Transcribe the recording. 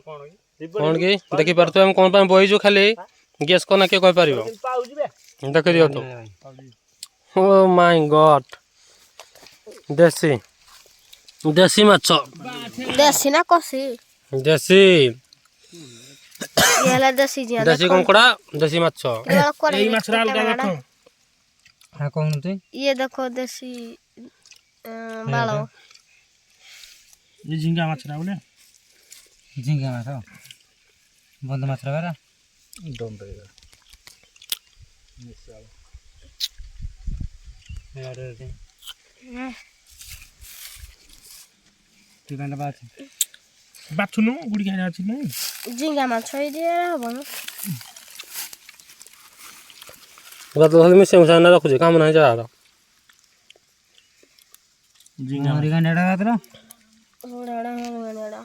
कौन की देखि पारतो हम कोन पा बहिजु खाली गेस करना के कह पारिबो देख दियो तो ओ माय गॉड देसी देसी माछ देसी ना कसी देसी ये ला देसी जिया देसी कंकड़ा देसी माछ यही माछ अलग देखो हां कौन तू ये देखो देसी बालो ये झिंगा माछ बोले झिंगा माछ बंद माछ बेरा डोम बेरा मिसाल यार दे तू दाना बाछुनु गुडी खाना अछि नै झिंगा माछ छोइ दिए हबो बात तो में से ना रखु काम नहीं जा रहा झिंगा मारी गानेडा तरा ओडाडा